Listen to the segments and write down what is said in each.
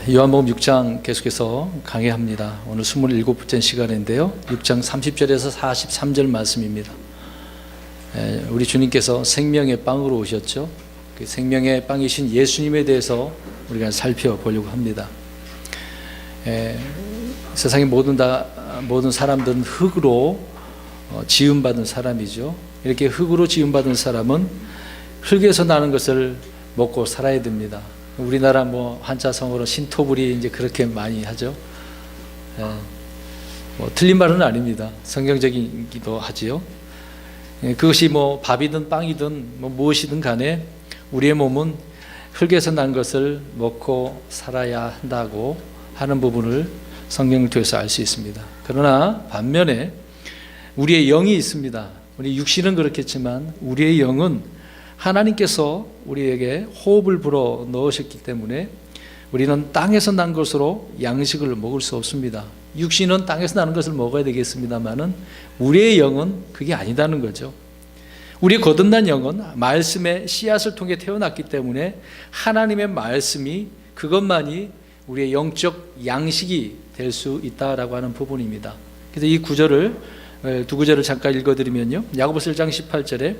요한복음 6장 계속해서 강해합니다. 오늘 27번째 시간인데요, 6장 30절에서 43절 말씀입니다. 우리 주님께서 생명의 빵으로 오셨죠. 그 생명의 빵이신 예수님에 대해서 우리가 살펴보려고 합니다. 세상의 모든 사람들은 흙으로 지음받은 사람이죠. 이렇게 흙으로 지음받은 사람은 흙에서 나는 것을 먹고 살아야 됩니다. 우리나라 한자성어로 신토불이 이제 그렇게 많이 하죠. 틀린 말은 아닙니다. 성경적이기도 하지요. 그것이 밥이든 빵이든 무엇이든 간에 우리의 몸은 흙에서 난 것을 먹고 살아야 한다고 하는 부분을 성경을 통해서 알 수 있습니다. 그러나 반면에 우리의 영이 있습니다. 우리 육신은 그렇겠지만 우리의 영은 하나님께서 우리에게 호흡을 불어 넣으셨기 때문에 우리는 땅에서 난 것으로 양식을 먹을 수 없습니다. 육신은 땅에서 나는 것을 먹어야 되겠습니다만은 우리의 영은 그게 아니다는 거죠. 우리의 거듭난 영은 말씀의 씨앗을 통해 태어났기 때문에 하나님의 말씀이 그것만이 우리의 영적 양식이 될 수 있다라고 하는 부분입니다. 그래서 이 두 구절을 잠깐 읽어드리면요, 야고보서 1장 18절에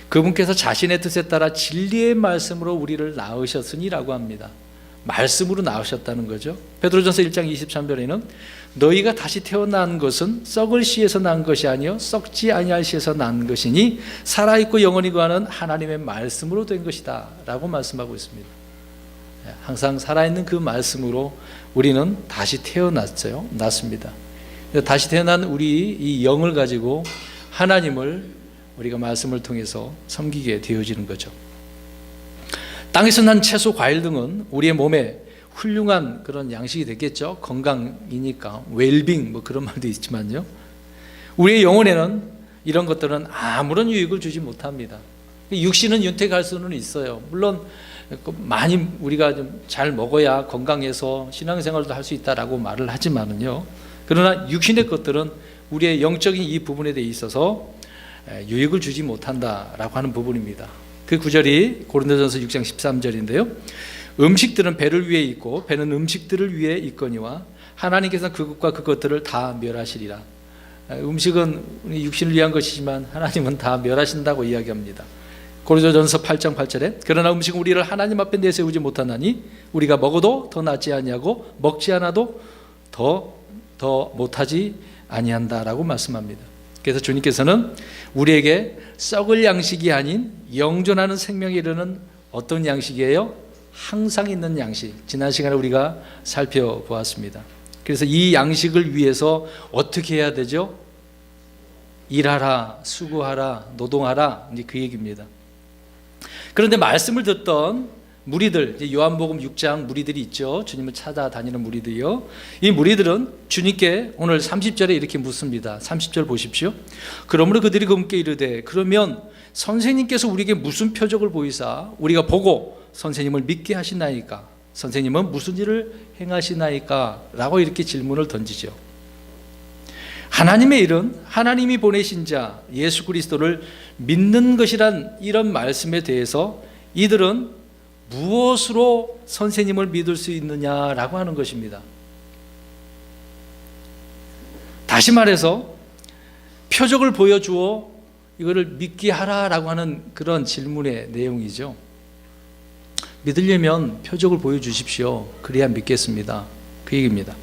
그분께서 자신의 뜻에 따라 진리의 말씀으로 우리를 낳으셨으니라고 합니다. 말씀으로 낳으셨다는 거죠. 베드로전서 1장 23절에는 너희가 다시 태어난 것은 썩을 씨에서 난 것이 아니요 썩지 아니할 씨에서 난 것이니 살아있고 영원히 거하는 하나님의 말씀으로 된 것이다 라고 말씀하고 있습니다. 항상 살아있는 그 말씀으로 우리는 다시 태어났습니다. 다시 태어난 우리 이 영을 가지고 하나님을 우리가 말씀을 통해서 섬기게 되어지는 거죠. 땅에서 난 채소, 과일 등은 우리의 몸에 훌륭한 그런 양식이 되겠죠. 건강이니까 웰빙 그런 말도 있지만요, 우리의 영혼에는 이런 것들은 아무런 유익을 주지 못합니다. 육신은 윤택할 수는 있어요. 물론 많이 우리가 좀 잘 먹어야 건강해서 신앙생활도 할 수 있다라고 말을 하지만은요, 그러나 육신의 것들은 우리의 영적인 이 부분에 대해 있어서 유익을 주지 못한다라고 하는 부분입니다. 그 구절이 고린도전서 6장 13절인데요. 음식들은 배를 위해 있고 배는 음식들을 위해 있거니와 하나님께서는 그것과 그것들을 다 멸하시리라. 음식은 우리 육신을 위한 것이지만 하나님은 다 멸하신다고 이야기합니다. 고린도전서 8장 8절에 그러나 음식은 우리를 하나님 앞에 내세우지 못하나니 우리가 먹어도 더 낫지 아니하고 먹지 않아도 더 못하지 아니한다라고 말씀합니다. 그래서 주님께서는 우리에게 썩을 양식이 아닌 영존하는 생명에 이르는 어떤 양식이에요? 항상 있는 양식. 지난 시간에 우리가 살펴보았습니다. 그래서 이 양식을 위해서 어떻게 해야 되죠? 일하라, 수고하라, 노동하라, 이제 그 얘기입니다. 그런데 말씀을 듣던 무리들, 요한복음 6장 무리들이 있죠. 주님을 찾아다니는 무리들이요. 이 무리들은 주님께 오늘 30절에 이렇게 묻습니다. 30절 보십시오. 그러므로 그들이 그분께 이르되 그러면 선생님께서 우리에게 무슨 표적을 보이사 우리가 보고 선생님을 믿게 하시나이까? 선생님은 무슨 일을 행하시나이까? 라고 이렇게 질문을 던지죠. 하나님의 일은 하나님이 보내신 자 예수 그리스도를 믿는 것이란 이런 말씀에 대해서 이들은 무엇으로 선생님을 믿을 수 있느냐라고 하는 것입니다. 다시 말해서 표적을 보여주어 이거를 믿게 하라라고 하는 그런 질문의 내용이죠. 믿으려면 표적을 보여주십시오. 그래야 믿겠습니다. 그 얘기입니다.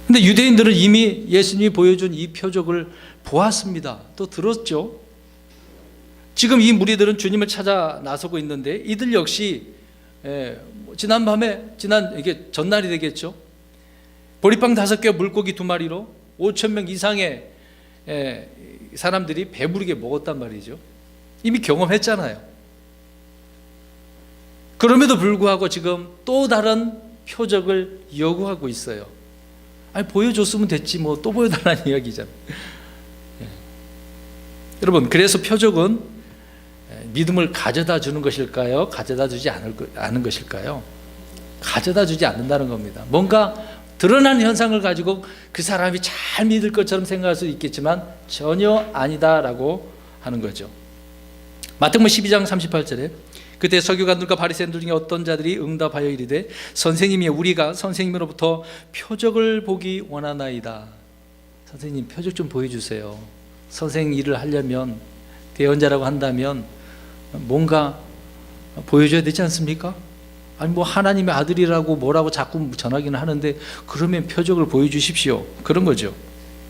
근데 유대인들은 이미 예수님이 보여준 이 표적을 보았습니다. 또 들었죠. 지금 이 무리들은 주님을 찾아 나서고 있는데 이들 역시 이게 전날이 되겠죠. 보리빵 5개, 물고기 2마리로 5,000명 이상의 사람들이 배부르게 먹었단 말이죠. 이미 경험했잖아요. 그럼에도 불구하고 지금 또 다른 표적을 요구하고 있어요. 아니, 보여줬으면 됐지 또 보여달라는 이야기잖아요. 여러분, 그래서 표적은 믿음을 가져다 주는 것일까요? 가져다 주지 않은 것일까요? 가져다 주지 않는다는 겁니다. 뭔가 드러난 현상을 가지고 그 사람이 잘 믿을 것처럼 생각할 수 있겠지만 전혀 아니다라고 하는 거죠. 마태복음 12장 38절에 그때 서기관들과 바리새인들 중에 어떤 자들이 응답하여 이르되 선생님이 우리가 선생님으로부터 표적을 보기 원하나이다. 선생님 표적 좀 보여주세요. 선생 일을 하려면 대언자라고 한다면 뭔가 보여줘야 되지 않습니까? 아니 뭐 하나님의 아들이라고 뭐라고 자꾸 전하기는 하는데 그러면 표적을 보여주십시오. 그런 거죠.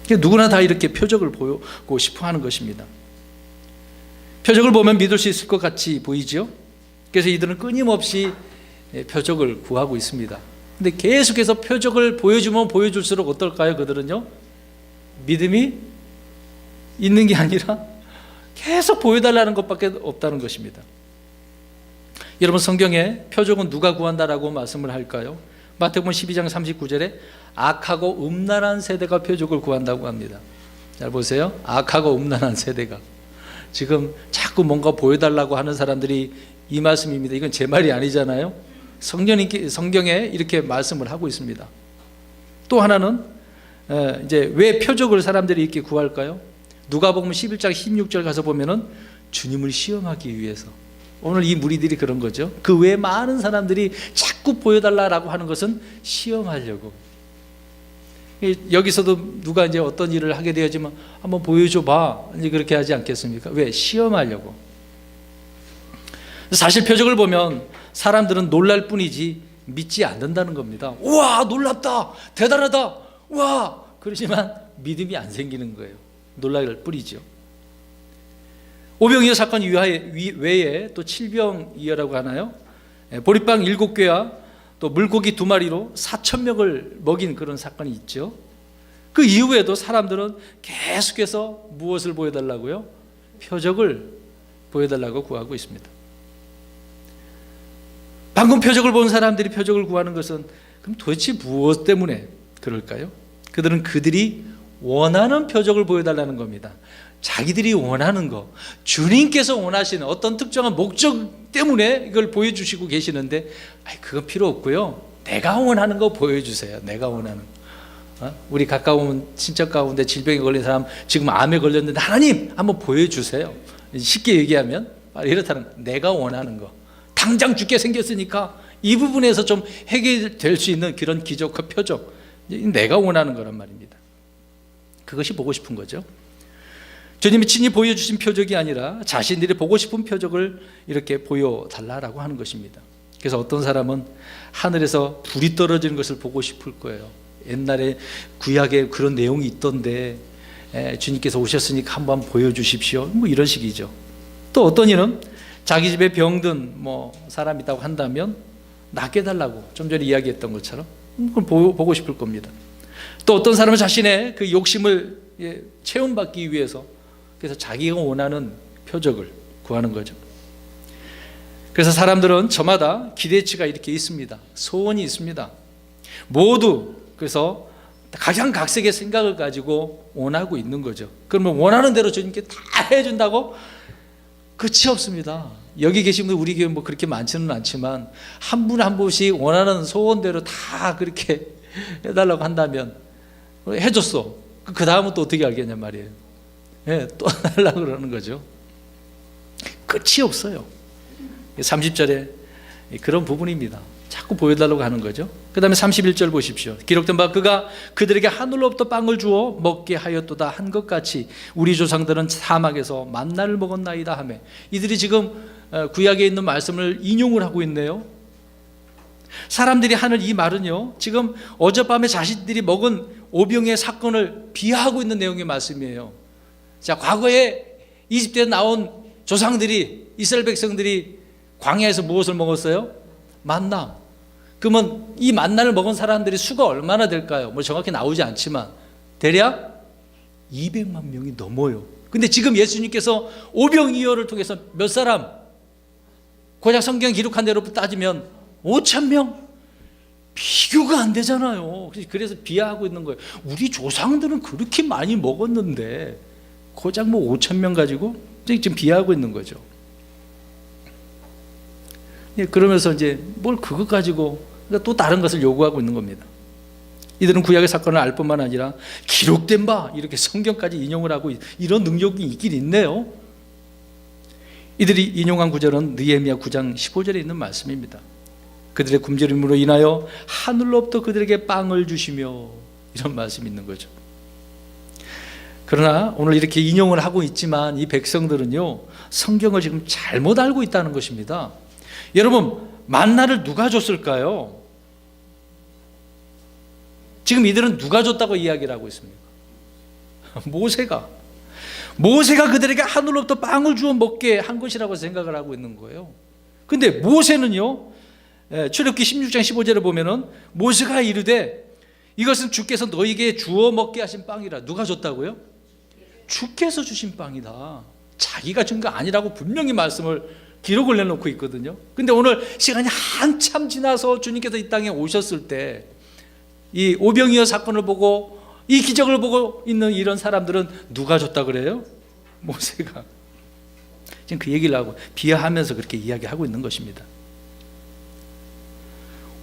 누구나 다 이렇게 표적을 보고 싶어 하는 것입니다. 표적을 보면 믿을 수 있을 것 같이 보이죠. 그래서 이들은 끊임없이 표적을 구하고 있습니다. 근데 계속해서 표적을 보여주면 보여줄수록 어떨까요? 그들은요, 믿음이 있는 게 아니라 계속 보여달라는 것밖에 없다는 것입니다. 여러분, 성경에 표적은 누가 구한다라고 말씀을 할까요? 마태복음 12장 39절에 악하고 음란한 세대가 표적을 구한다고 합니다. 잘 보세요. 악하고 음란한 세대가 지금 자꾸 뭔가 보여달라고 하는 사람들이 이 말씀입니다. 이건 제 말이 아니잖아요. 성경에 이렇게 말씀을 하고 있습니다. 또 하나는 이제 왜 표적을 사람들이 이렇게 구할까요? 누가복음 11장 16절 가서 보면은 주님을 시험하기 위해서. 오늘 이 무리들이 그런 거죠. 그 외에 많은 사람들이 자꾸 보여달라고 하는 것은 시험하려고. 여기서도 누가 이제 어떤 일을 하게 되었지만 한번 보여줘봐, 이제 그렇게 하지 않겠습니까? 왜? 시험하려고. 사실 표적을 보면 사람들은 놀랄 뿐이지 믿지 않는다는 겁니다. 우와, 놀랍다, 대단하다, 우와, 그러지만 믿음이 안 생기는 거예요. 놀랄 뿐이죠. 오병이어 사건 외에 또 칠병이어라고 하나요? 보리빵 7개와 또 물고기 2마리로 4,000명을 먹인 그런 사건이 있죠. 그 이후에도 사람들은 계속해서 무엇을 보여달라고요? 표적을 보여달라고 구하고 있습니다. 방금 표적을 본 사람들이 표적을 구하는 것은 그럼 도대체 무엇 때문에 그럴까요? 그들은 그들이 원하는 표적을 보여달라는 겁니다. 자기들이 원하는 거, 주님께서 원하시는 어떤 특정한 목적 때문에 이걸 보여주시고 계시는데, 그건 필요 없고요, 내가 원하는 거 보여주세요. 내가 원하는 거. 우리 가까운 친척 가운데 질병에 걸린 사람, 지금 암에 걸렸는데 하나님 한번 보여주세요. 쉽게 얘기하면 이렇다는 거. 내가 원하는 거, 당장 죽게 생겼으니까 이 부분에서 좀 해결될 수 있는 그런 기적과 표적, 내가 원하는 거란 말입니다. 그것이 보고 싶은 거죠. 주님이 친히 보여주신 표적이 아니라 자신들이 보고 싶은 표적을 이렇게 보여달라고 하는 것입니다. 그래서 어떤 사람은 하늘에서 불이 떨어지는 것을 보고 싶을 거예요. 옛날에 구약에 그런 내용이 있던데 주님께서 오셨으니까 한번 보여주십시오, 뭐 이런 식이죠. 또 어떤 이는 자기 집에 병든 사람이 있다고 한다면 낫게 해달라고, 좀 전에 이야기했던 것처럼 그걸 보고 싶을 겁니다. 또 어떤 사람은 자신의 그 욕심을 체험받기 위해서, 그래서 자기가 원하는 표적을 구하는 거죠. 그래서 사람들은 저마다 기대치가 이렇게 있습니다. 소원이 있습니다. 모두 그래서 각양각색의 생각을 가지고 원하고 있는 거죠. 그러면 원하는 대로 주님께 다 해준다고? 끝이 없습니다. 여기 계신 분, 우리 교회 그렇게 많지는 않지만 한 분 한 분씩 원하는 소원대로 다 그렇게 해달라고 한다면 해줬어. 그 다음은 또 어떻게 알겠냐 말이에요. 또 하려고 그러는 거죠. 끝이 없어요. 30절에 그런 부분입니다. 자꾸 보여달라고 하는 거죠. 그 다음에 31절 보십시오. 기록된 바 그가 그들에게 하늘로부터 빵을 주어 먹게 하였도다 한 것 같이 우리 조상들은 사막에서 만나를 먹었나이다 하며, 이들이 지금 구약에 있는 말씀을 인용을 하고 있네요. 사람들이 하는 이 말은요, 지금 어젯밤에 자신들이 먹은 오병이의 사건을 비하하고 있는 내용의 말씀이에요. 자, 과거에 이집트에 나온 조상들이, 이스라엘 백성들이 광야에서 무엇을 먹었어요? 만나. 그러면 이 만나를 먹은 사람들이 수가 얼마나 될까요? 정확히 나오지 않지만 대략 200만 명이 넘어요. 근데 지금 예수님께서 오병이어를 통해서 몇 사람? 고작 성경 기록한 대로 따지면 5,000명? 비교가 안 되잖아요. 그래서 비하하고 있는 거예요. 우리 조상들은 그렇게 많이 먹었는데 고작 5,000명 가지고 지금 비하하고 있는 거죠. 그러면서 이제 뭘 그것 가지고 또 다른 것을 요구하고 있는 겁니다. 이들은 구약의 사건을 알 뿐만 아니라 기록된 바 이렇게 성경까지 인용을 하고 이런 능력이 있긴 있네요. 이들이 인용한 구절은 느헤미야 9장 15절에 있는 말씀입니다. 그들의 굶주림으로 인하여 하늘로부터 그들에게 빵을 주시며, 이런 말씀이 있는 거죠. 그러나 오늘 이렇게 인용을 하고 있지만 이 백성들은요, 성경을 지금 잘못 알고 있다는 것입니다. 여러분, 만나를 누가 줬을까요? 지금 이들은 누가 줬다고 이야기를 하고 있습니까? 모세가 그들에게 하늘로부터 빵을 주어 먹게 한 것이라고 생각을 하고 있는 거예요. 근데 모세는요, 출애굽기 16장 15절에 보면은 모세가 이르되 이것은 주께서 너희에게 주어 먹게 하신 빵이라. 누가 줬다고요? 주께서 주신 빵이다. 자기가 준 거 아니라고 분명히 말씀을 기록을 내놓고 있거든요. 근데 오늘 시간이 한참 지나서 주님께서 이 땅에 오셨을 때 이 오병이어 사건을 보고 이 기적을 보고 있는 이런 사람들은 누가 줬다 그래요? 모세가. 지금 그 얘기를 하고 비하하면서 그렇게 이야기하고 있는 것입니다.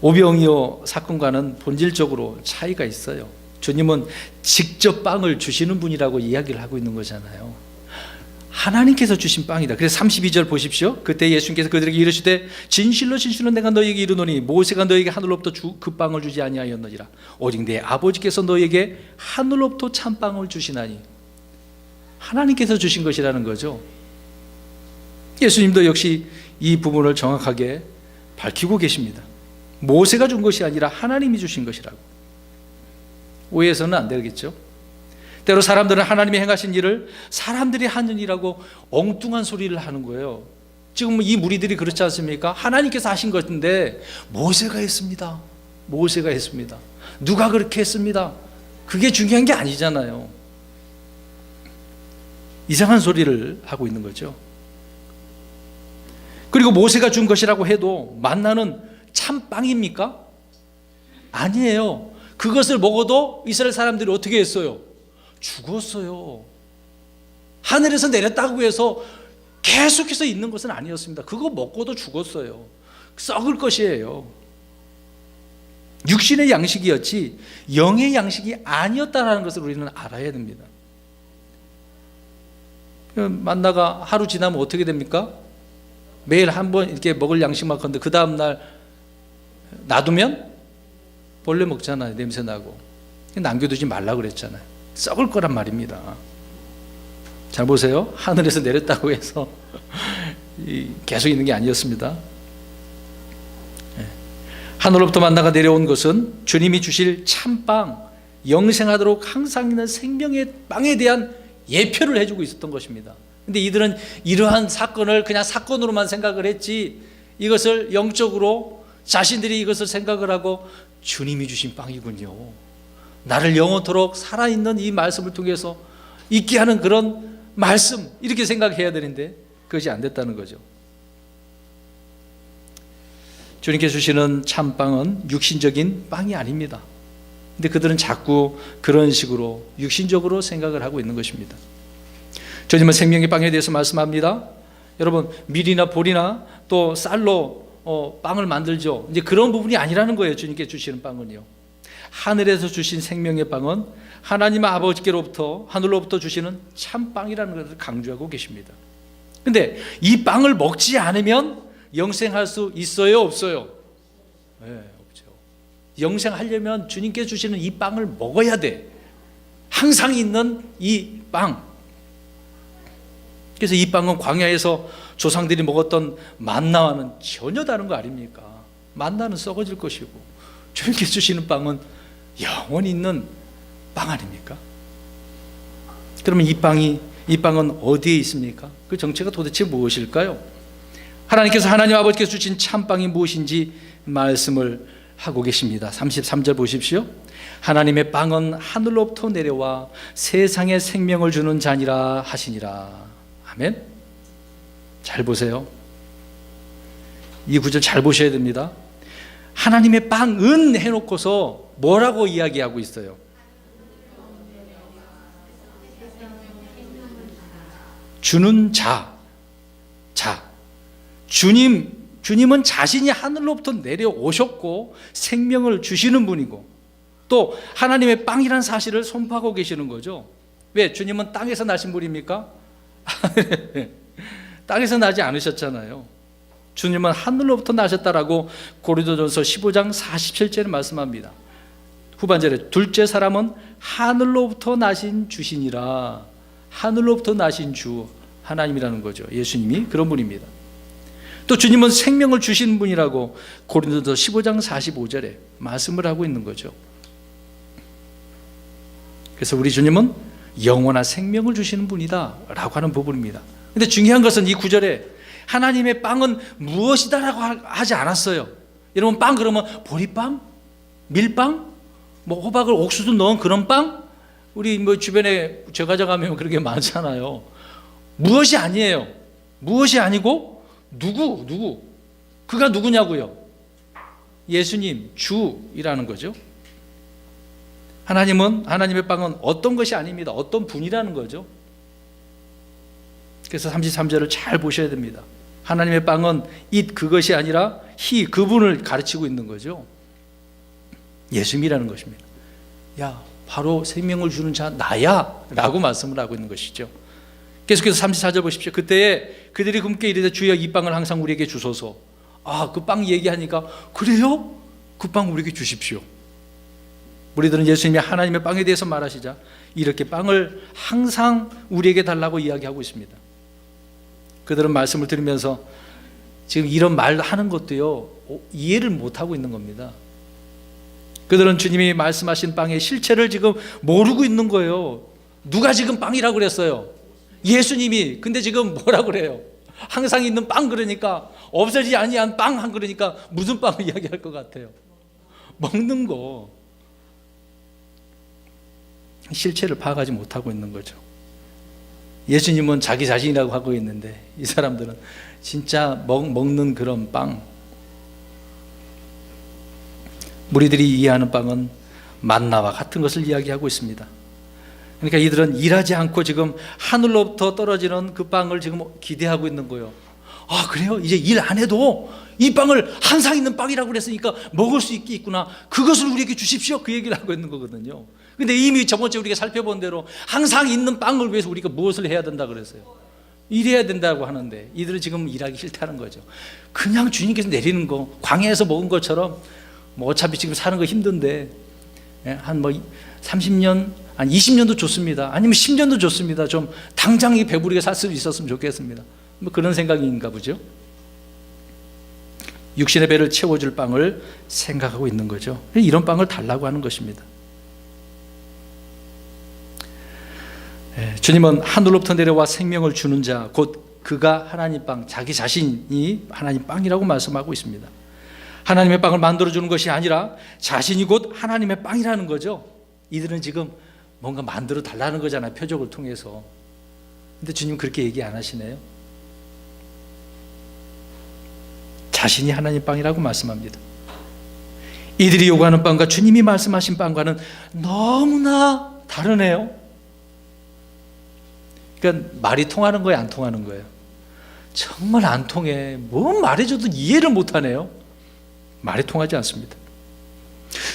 오병이어 사건과는 본질적으로 차이가 있어요. 주님은 직접 빵을 주시는 분이라고 이야기를 하고 있는 거잖아요. 하나님께서 주신 빵이다. 그래서 32절 보십시오. 그때 예수님께서 그들에게 이르시되 진실로 진실로 내가 너희에게 이르노니 모세가 너희에게 하늘로부터 그 빵을 주지 아니하였느니라. 오직 내 아버지께서 너희에게 하늘로부터 참빵을 주시나니. 하나님께서 주신 것이라는 거죠. 예수님도 역시 이 부분을 정확하게 밝히고 계십니다. 모세가 준 것이 아니라 하나님이 주신 것이라고. 오해해서는 안 되겠죠. 때로 사람들은 하나님이 행하신 일을 사람들이 하는 일이라고 엉뚱한 소리를 하는 거예요. 지금 이 무리들이 그렇지 않습니까? 하나님께서 하신 것인데 모세가 했습니다. 모세가 했습니다. 누가 그렇게 했습니다. 그게 중요한 게 아니잖아요. 이상한 소리를 하고 있는 거죠. 그리고 모세가 준 것이라고 해도 만나는 참 빵입니까? 아니에요. 그것을 먹어도 이스라엘 사람들이 어떻게 했어요? 죽었어요. 하늘에서 내렸다고 해서 계속해서 있는 것은 아니었습니다. 그거 먹고도 죽었어요. 썩을 것이에요. 육신의 양식이었지 영의 양식이 아니었다는 것을 우리는 알아야 됩니다. 만나가 하루 지나면 어떻게 됩니까? 매일 한 번 이렇게 먹을 양식만 건데 그 다음날 놔두면 벌레 먹잖아요. 냄새 나고. 남겨두지 말라고 그랬잖아요. 썩을 거란 말입니다. 잘 보세요. 하늘에서 내렸다고 해서 계속 있는 게 아니었습니다. 하늘로부터 만나가 내려온 것은 주님이 주실 참빵, 영생하도록 항상 있는 생명의 빵에 대한 예표를 해주고 있었던 것입니다. 근데 이들은 이러한 사건을 그냥 사건으로만 생각을 했지 이것을 영적으로 자신들이 이것을 생각을 하고 주님이 주신 빵이군요. 나를 영원토록 살아있는 이 말씀을 통해서 있게 하는 그런 말씀, 이렇게 생각해야 되는데 그것이 안 됐다는 거죠. 주님께서 주시는 참빵은 육신적인 빵이 아닙니다. 근데 그들은 자꾸 그런 식으로 육신적으로 생각을 하고 있는 것입니다. 주님은 생명의 빵에 대해서 말씀합니다. 여러분, 밀이나 보리나 또 쌀로 빵을 만들죠. 이제 그런 부분이 아니라는 거예요. 주님께 주시는 빵은요. 하늘에서 주신 생명의 빵은 하나님 아버지께로부터 하늘로부터 주시는 참빵이라는 것을 강조하고 계십니다. 근데 이 빵을 먹지 않으면 영생할 수 있어요, 없어요? 네, 없죠. 영생하려면 주님께 주시는 이 빵을 먹어야 돼. 항상 있는 이 빵. 그래서 이 빵은 광야에서 조상들이 먹었던 만나와는 전혀 다른 거 아닙니까? 만나는 썩어질 것이고 주님께 주시는 빵은 영원히 있는 빵 아닙니까? 그러면 이 빵은 어디에 있습니까? 그 정체가 도대체 무엇일까요? 하나님께서 하나님 아버지께서 주신 참빵이 무엇인지 말씀을 하고 계십니다. 33절 보십시오. 하나님의 빵은 하늘로부터 내려와 세상에 생명을 주는 자니라 하시니라. 아멘. 잘 보세요. 이 구절 잘 보셔야 됩니다. 하나님의 빵은 해놓고서 뭐라고 이야기하고 있어요? 주는 자. 주님은 자신이 하늘로부터 내려오셨고 생명을 주시는 분이고 또 하나님의 빵이라는 사실을 선포하고 계시는 거죠. 왜? 주님은 땅에서 나신 분입니까? 땅에서 나지 않으셨잖아요. 주님은 하늘로부터 나셨다라고 고린도전서 15장 47절에 말씀합니다. 후반절에 둘째 사람은 하늘로부터 나신 주시니라. 하늘로부터 나신 주 하나님이라는 거죠. 예수님이 그런 분입니다. 또 주님은 생명을 주시는 분이라고 고린도전서 15장 45절에 말씀을 하고 있는 거죠. 그래서 우리 주님은 영원한 생명을 주시는 분이다 라고 하는 부분입니다. 근데 중요한 것은 이 구절에 하나님의 빵은 무엇이다 라고 하지 않았어요. 여러분, 빵 그러면 보리빵? 밀빵? 뭐 호박을 옥수수 넣은 그런 빵? 우리 뭐 주변에 제과점 가면 그런 게 많잖아요. 무엇이 아니에요. 무엇이 아니고 누구? 그가 누구냐고요? 예수님, 주이라는 거죠. 하나님의 빵은 어떤 것이 아닙니다. 어떤 분이라는 거죠. 그래서 33절을 잘 보셔야 됩니다. 하나님의 빵은 그것이 아니라 그분을 가르치고 있는 거죠. 예수님이라는 것입니다. 야, 바로 생명을 주는 자 나야 라고 말씀을 하고 있는 것이죠. 계속해서 34절 보십시오. 그때에 그들이 금께 이르되 주여 이 빵을 항상 우리에게 주소서. 그 빵 얘기하니까 그래요? 그 빵 우리에게 주십시오. 우리들은 예수님이 하나님의 빵에 대해서 말하시자 이렇게 빵을 항상 우리에게 달라고 이야기하고 있습니다. 그들은 말씀을 들으면서 지금 이런 말 하는 것도요, 이해를 못하고 있는 겁니다. 그들은 주님이 말씀하신 빵의 실체를 지금 모르고 있는 거예요. 누가 지금 빵이라고 그랬어요? 예수님이. 근데 지금 뭐라고 그래요? 항상 있는 빵 그러니까, 없어지지 아니한 빵 그러니까 무슨 빵을 이야기할 것 같아요? 먹는 거. 실체를 파악하지 못하고 있는 거죠. 예수님은 자기 자신이라고 하고 있는데 이 사람들은 진짜 먹는 그런 빵. 무리들이 이해하는 빵은 만나와 같은 것을 이야기하고 있습니다. 그러니까 이들은 일하지 않고 지금 하늘로부터 떨어지는 그 빵을 지금 기대하고 있는 거예요. 그래요? 이제 일 안 해도 이 빵을 항상 있는 빵이라고 그랬으니까 먹을 수 있겠구나. 그것을 우리에게 주십시오. 그 얘기를 하고 있는 거거든요. 근데 이미 저번주에 우리가 살펴본 대로 항상 있는 빵을 위해서 우리가 무엇을 해야 된다 그랬어요? 일해야 된다고 하는데 이들은 지금 일하기 싫다는 거죠. 그냥 주님께서 내리는 거, 광야에서 먹은 것처럼 어차피 지금 사는 거 힘든데 한 30년, 한 20년도 좋습니다. 아니면 10년도 좋습니다. 좀 당장 배부르게 살 수 있었으면 좋겠습니다. 그런 생각인가 보죠. 육신의 배를 채워줄 빵을 생각하고 있는 거죠. 이런 빵을 달라고 하는 것입니다. 주님은 하늘로부터 내려와 생명을 주는 자, 곧 그가 하나님 빵, 자기 자신이 하나님 빵이라고 말씀하고 있습니다. 하나님의 빵을 만들어주는 것이 아니라 자신이 곧 하나님의 빵이라는 거죠. 이들은 지금 뭔가 만들어 달라는 거잖아요, 표적을 통해서. 근데 주님 그렇게 얘기 안 하시네요. 자신이 하나님 빵이라고 말씀합니다. 이들이 요구하는 빵과 주님이 말씀하신 빵과는 너무나 다르네요. 그러니까 말이 통하는 거예요, 안 통하는 거예요? 정말 안 통해. 뭐 말해줘도 이해를 못하네요. 말이 통하지 않습니다.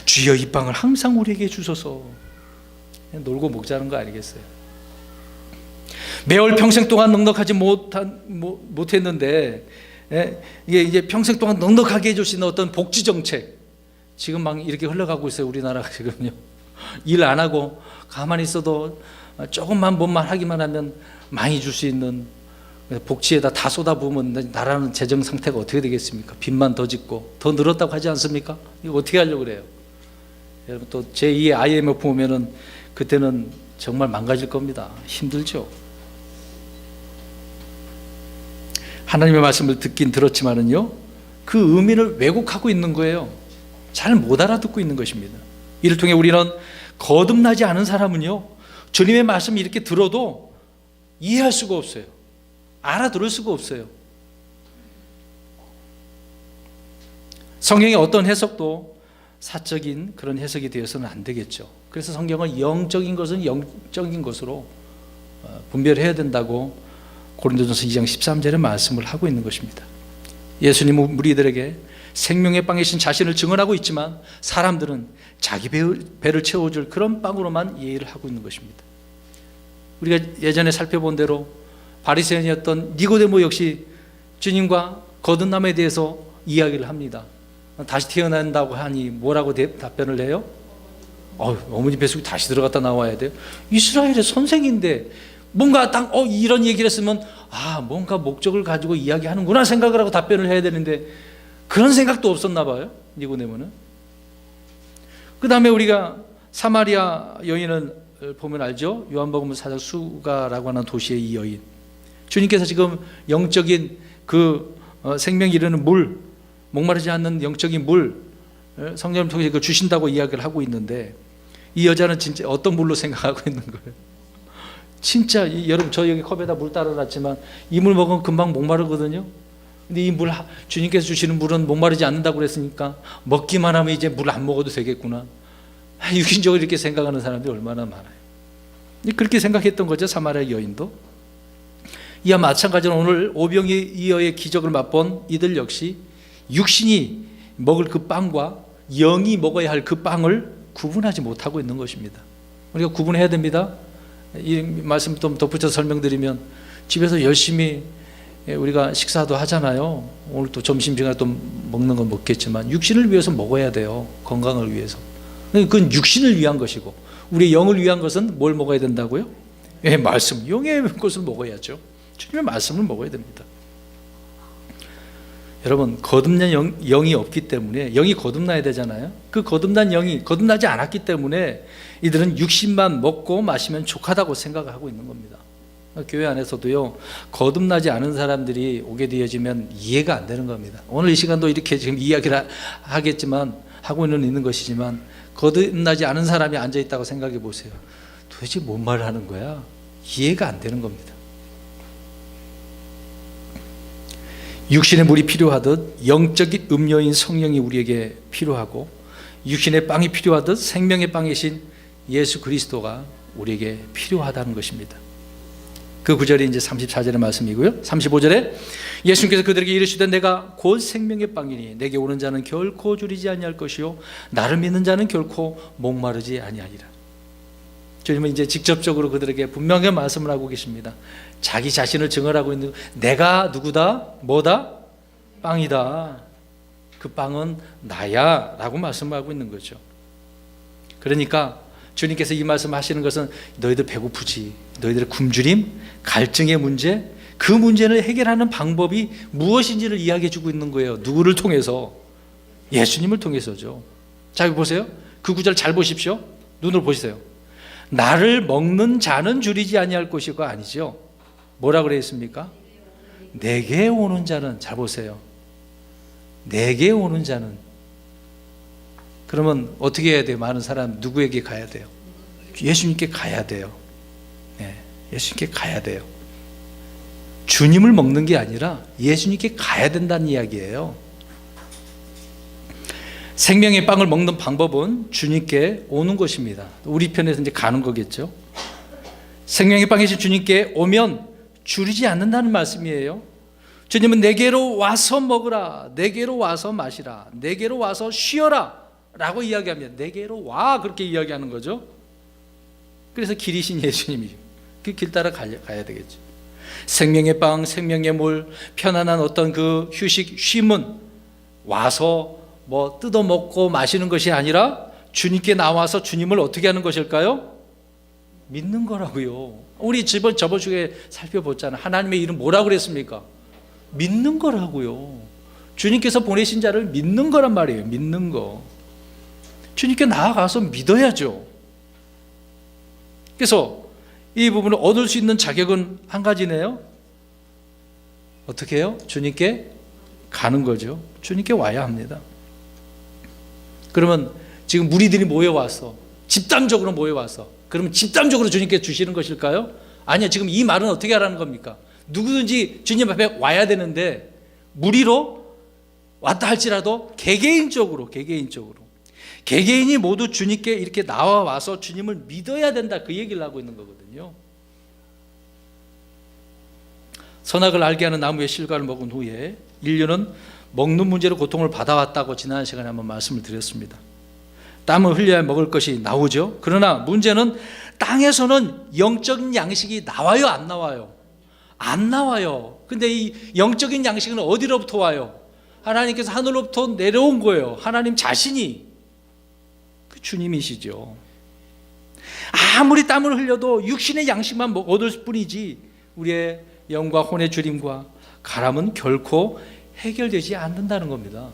주여 이 빵을 항상 우리에게 주소서. 그냥 놀고 먹자는 거 아니겠어요? 매월 평생 동안 넉넉하지 못했는데 이게 이제 평생 동안 넉넉하게 해주시는 어떤 복지 정책, 지금 막 이렇게 흘러가고 있어요. 우리나라가 지금요. 일 안 하고 가만히 있어도 조금만 뭔만 하기만 하면 많이 줄 수 있는 복지에다 다 쏟아부으면 나라는 재정 상태가 어떻게 되겠습니까? 빚만 더 짓고 더 늘었다고 하지 않습니까? 이거 어떻게 하려고 그래요? 여러분, 또 제2의 IMF 보면은 그때는 정말 망가질 겁니다. 힘들죠. 하나님의 말씀을 듣긴 들었지만은요, 그 의미를 왜곡하고 있는 거예요. 잘 못 알아듣고 있는 것입니다. 이를 통해 우리는 거듭나지 않은 사람은요, 주님의 말씀을 이렇게 들어도 이해할 수가 없어요. 알아들을 수가 없어요. 성경의 어떤 해석도 사적인 그런 해석이 되어서는 안 되겠죠. 그래서 성경은 영적인 것은 영적인 것으로 분별해야 된다고 고린도전서 2장 13절에 말씀을 하고 있는 것입니다. 예수님은 무리들에게 생명의 빵이신 자신을 증언하고 있지만 사람들은 자기 배를 채워줄 그런 빵으로만 이해를 하고 있는 것입니다. 우리가 예전에 살펴본 대로 바리새인이었던 니고데모 역시 주님과 거듭남에 대해서 이야기를 합니다. 다시 태어난다고 하니 뭐라고 답변을 해요? 어머니 뱃속에 다시 들어갔다 나와야 돼요? 이스라엘의 선생인데 뭔가 딱 이런 얘기를 했으면 뭔가 목적을 가지고 이야기하는구나 생각을 하고 답변을 해야 되는데 그런 생각도 없었나 봐요, 니고데모는. 그 다음에 우리가 사마리아 여인을 보면 알죠? 요한복음 4장 수가라고 하는 도시의 이 여인, 주님께서 지금 영적인 그 생명 이르는 물, 목마르지 않는 영적인 물 성령을 통해서 그 주신다고 이야기를 하고 있는데 이 여자는 진짜 어떤 물로 생각하고 있는 거예요? 진짜 여러분, 저 여기 컵에다 물 따라 놨지만 이 물 먹으면 금방 목마르거든요. 근데 이 물, 주님께서 주시는 물은 목마르지 않는다고 그랬으니까 먹기만 하면 이제 물 안 먹어도 되겠구나. 육신적으로 이렇게 생각하는 사람들이 얼마나 많아요. 그렇게 생각했던 거죠, 사마리아 여인도. 이와 마찬가지로 오늘 오병이어의 기적을 맛본 이들 역시 육신이 먹을 그 빵과 영이 먹어야 할 그 빵을 구분하지 못하고 있는 것입니다. 우리가 구분해야 됩니다. 이 말씀 좀 덧붙여서 설명드리면, 집에서 열심히 우리가 식사도 하잖아요. 오늘 또 점심시간에 또 먹는 건 먹겠지만 육신을 위해서 먹어야 돼요. 건강을 위해서. 그건 육신을 위한 것이고, 우리의 영을 위한 것은 뭘 먹어야 된다고요? 말씀, 영의 것을 먹어야죠. 주님의 말씀을 먹어야 됩니다. 여러분, 거듭난 영이 없기 때문에, 영이 거듭나야 되잖아요. 그 거듭난 영이 거듭나지 않았기 때문에 이들은 육신만 먹고 마시면 족하다고 생각하고 있는 겁니다. 교회 안에서도요, 거듭나지 않은 사람들이 오게 되어지면 이해가 안 되는 겁니다. 오늘 이 시간도 이렇게 지금 이야기를 하고 있는 것이지만, 거듭나지 않은 사람이 앉아 있다고 생각해 보세요. 도대체 뭔 말을 하는 거야? 이해가 안 되는 겁니다. 육신의 물이 필요하듯 영적인 음료인 성령이 우리에게 필요하고, 육신의 빵이 필요하듯 생명의 빵이신 예수 그리스도가 우리에게 필요하다는 것입니다. 그 구절이 이제 34절의 말씀이고요. 35절에 예수님께서 그들에게 이르시되 내가 곧 생명의 빵이니 내게 오는 자는 결코 줄이지 아니할 것이요 나를 믿는 자는 결코 목마르지 아니하리라. 주님은 이제 직접적으로 그들에게 분명히 말씀을 하고 계십니다. 자기 자신을 증언하고 있는, 내가 누구다? 뭐다? 빵이다. 그 빵은 나야 라고 말씀하고 있는 거죠. 그러니까 주님께서 이 말씀 하시는 것은 너희들 배고프지, 너희들의 굶주림, 갈증의 문제, 그 문제를 해결하는 방법이 무엇인지를 이야기해 주고 있는 거예요. 누구를 통해서? 예수님을 통해서죠. 자, 여기 보세요. 그 구절 잘 보십시오. 눈으로 보시세요. 나를 먹는 자는 줄이지 아니할 것이가 아니죠. 뭐라 그랬습니까? 내게 오는 자는, 잘 보세요. 내게 오는 자는. 그러면 어떻게 해야 돼요? 많은 사람 누구에게 가야 돼요? 예수님께 가야 돼요. 네, 예수님께 가야 돼요. 주님을 먹는 게 아니라 예수님께 가야 된다는 이야기예요. 생명의 빵을 먹는 방법은 주님께 오는 것입니다. 우리 편에서 이제 가는 거겠죠. 생명의 빵이신 주님께 오면 줄이지 않는다는 말씀이에요. 주님은 내게로 와서 먹으라, 내게로 와서 마시라, 내게로 와서 쉬어라 라고 이야기합니다. 내게로 와, 그렇게 이야기하는 거죠. 그래서 길이신 예수님이 그 길 따라 가야 되겠죠. 생명의 빵, 생명의 물, 편안한 어떤 그 휴식, 쉼은 와서 뭐 뜯어 먹고 마시는 것이 아니라 주님께 나와서 주님을 어떻게 하는 것일까요? 믿는 거라고요. 우리 저번 주에 살펴봤잖아요. 하나님의 이름 뭐라고 그랬습니까? 믿는 거라고요. 주님께서 보내신 자를 믿는 거란 말이에요. 믿는 거. 주님께 나아가서 믿어야죠. 그래서 이 부분을 얻을 수 있는 자격은 한 가지네요. 어떻게 해요? 주님께 가는 거죠. 주님께 와야 합니다. 그러면 지금 무리들이 모여와서, 집단적으로 모여와서, 그러면 집단적으로 주님께 주시는 것일까요? 아니요. 지금 이 말은 어떻게 하라는 겁니까? 누구든지 주님 앞에 와야 되는데 무리로 왔다 할지라도 개개인적으로 개개인이 모두 주님께 이렇게 나와서 주님을 믿어야 된다, 그 얘기를 하고 있는 거거든요. 선악을 알게 하는 나무의 실과를 먹은 후에 인류는 먹는 문제로 고통을 받아왔다고 지난 시간에 한번 말씀을 드렸습니다. 땀을 흘려야 먹을 것이 나오죠. 그러나 문제는 땅에서는 영적인 양식이 나와요, 안 나와요? 안 나와요. 근데 이 영적인 양식은 어디로부터 와요? 하나님께서 하늘로부터 내려온 거예요. 하나님 자신이. 그 주님이시죠. 아무리 땀을 흘려도 육신의 양식만 얻을 뿐이지 우리의 영과 혼의 주림과 가람은 결코 해결되지 않는다는 겁니다.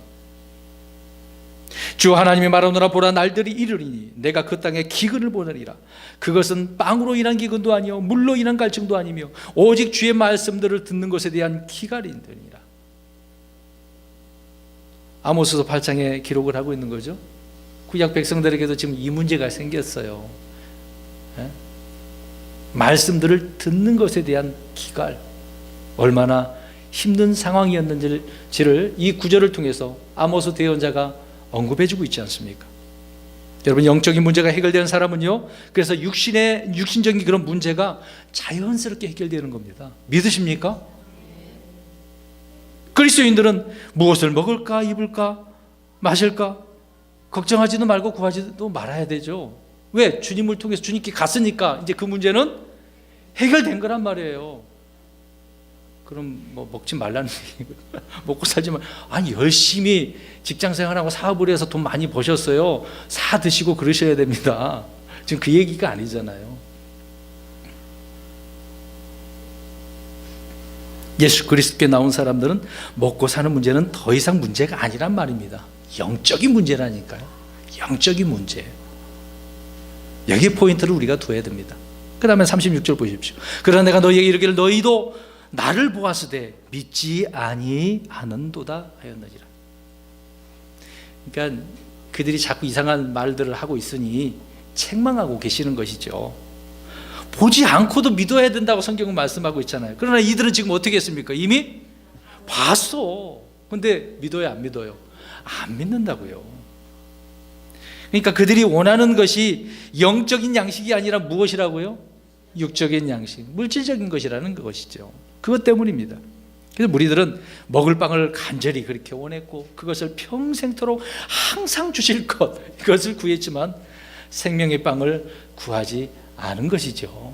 주 하나님이 말하노라. 보라, 날들이 이르리니 내가 그 땅에 기근을 보내리라. 그것은 빵으로 인한 기근도 아니요 물로 인한 갈증도 아니며 오직 주의 말씀들을 듣는 것에 대한 기갈이니라. 아모스서 8장에 기록을 하고 있는 거죠. 구약 백성들에게도 지금 이 문제가 생겼어요. 말씀들을 듣는 것에 대한 기갈, 얼마나 힘든 상황이었는지를 이 구절을 통해서 아모스 대언자가 언급해주고 있지 않습니까? 여러분, 영적인 문제가 해결되는 사람은요, 그래서 육신적인 그런 문제가 자연스럽게 해결되는 겁니다. 믿으십니까? 그리스도인들은 무엇을 먹을까, 입을까, 마실까 걱정하지도 말고 구하지도 말아야 되죠. 왜? 주님을 통해서 주님께 갔으니까 이제 그 문제는 해결된 거란 말이에요. 그럼 뭐 먹지 말라는 얘기고 먹고 살지 말. 아니, 열심히 직장생활하고 사업을 해서 돈 많이 버셨어요. 사 드시고 그러셔야 됩니다. 지금 그 얘기가 아니잖아요. 예수 그리스도께 나온 사람들은 먹고 사는 문제는 더 이상 문제가 아니란 말입니다. 영적인 문제라니까요. 영적인 문제예요. 여기에 포인트를 우리가 둬야 됩니다. 그 다음에 36절 보십시오. 그러나 내가 너희에게 이르기를 너희도 나를 보았으되 믿지 아니하는도다 하였느니라. 그러니까 그들이 자꾸 이상한 말들을 하고 있으니 책망하고 계시는 것이죠. 보지 않고도 믿어야 된다고 성경은 말씀하고 있잖아요. 그러나 이들은 지금 어떻게 했습니까? 이미 봤어. 근데 믿어요, 안 믿어요? 안 믿는다고요. 그러니까 그들이 원하는 것이 영적인 양식이 아니라 무엇이라고요? 육적인 양식, 물질적인 것이라는 것이죠. 그것 때문입니다. 그래서 무리들은 먹을 빵을 간절히 그렇게 원했고 그것을 평생토록 항상 주실 것, 이것을 구했지만 생명의 빵을 구하지 않은 것이죠.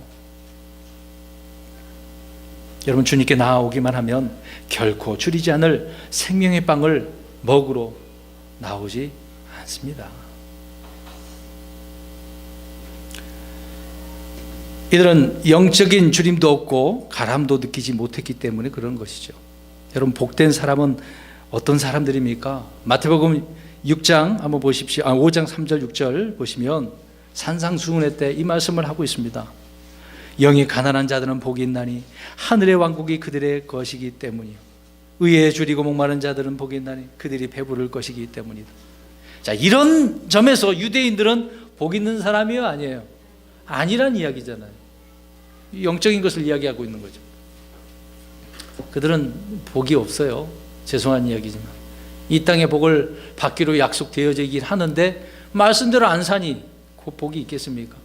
여러분, 주님께 나아오기만 하면 결코 줄이지 않을 생명의 빵을 먹으러 나오지 않습니다. 이들은 영적인 주림도 없고 가람도 느끼지 못했기 때문에 그런 것이죠. 여러분, 복된 사람은 어떤 사람들입니까? 마태복음 6장 한번 보십시오. 5장 3절 6절 보시면 산상수훈회 때 이 말씀을 하고 있습니다. 영이 가난한 자들은 복이 있나니 하늘의 왕국이 그들의 것이기 때문이요 의에 줄이고 목마른 자들은 복이 있나니 그들이 배부를 것이기 때문이다. 자, 이런 점에서 유대인들은 복 있는 사람이요, 아니에요? 아니란 이야기잖아요. 영적인 것을 이야기하고 있는 거죠. 그들은 복이 없어요. 죄송한 이야기지만 이 땅의 복을 받기로 약속되어지긴 하는데 말씀대로 안 사니 그 복이 있겠습니까?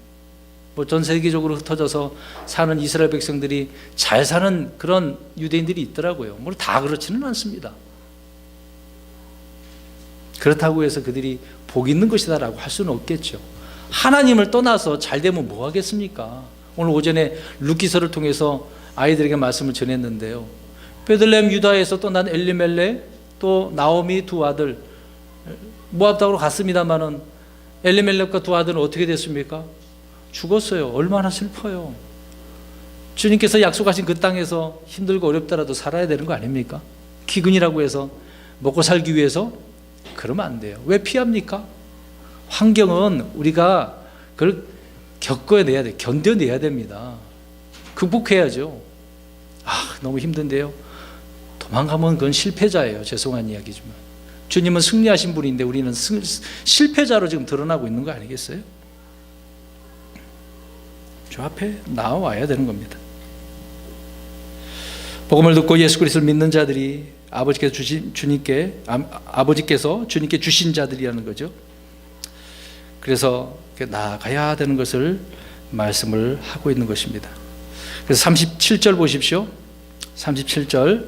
뭐 전 세계적으로 흩어져서 사는 이스라엘 백성들이 잘 사는 그런 유대인들이 있더라고요. 물론 다 그렇지는 않습니다. 그렇다고 해서 그들이 복 있는 것이다라고 할 수는 없겠죠. 하나님을 떠나서 잘 되면 뭐 하겠습니까? 오늘 오전에 루키서를 통해서 아이들에게 말씀을 전했는데요. 베들레헴 유다에서 떠난 엘리멜렉 또 나오미 두 아들 모압 땅으로 갔습니다마는 엘리멜렉과 두 아들은 어떻게 됐습니까? 죽었어요. 얼마나 슬퍼요. 주님께서 약속하신 그 땅에서 힘들고 어렵더라도 살아야 되는 거 아닙니까? 기근이라고 해서 먹고 살기 위해서 그러면 안 돼요. 왜 피합니까? 환경은 우리가 그걸 겪어내야 돼. 견뎌내야 됩니다. 극복해야죠. 너무 힘든데요. 도망가면 그건 실패자예요. 죄송한 이야기지만 주님은 승리하신 분인데 우리는 실패자로 지금 드러나고 있는 거 아니겠어요? 주 앞에 나와야 되는 겁니다. 복음을 듣고 예수 그리스도를 믿는 자들이 아버지께서 주님께 주신 자들이라는 거죠. 그래서 나아가야 되는 것을 말씀을 하고 있는 것입니다. 그래서 37절 보십시오. 37절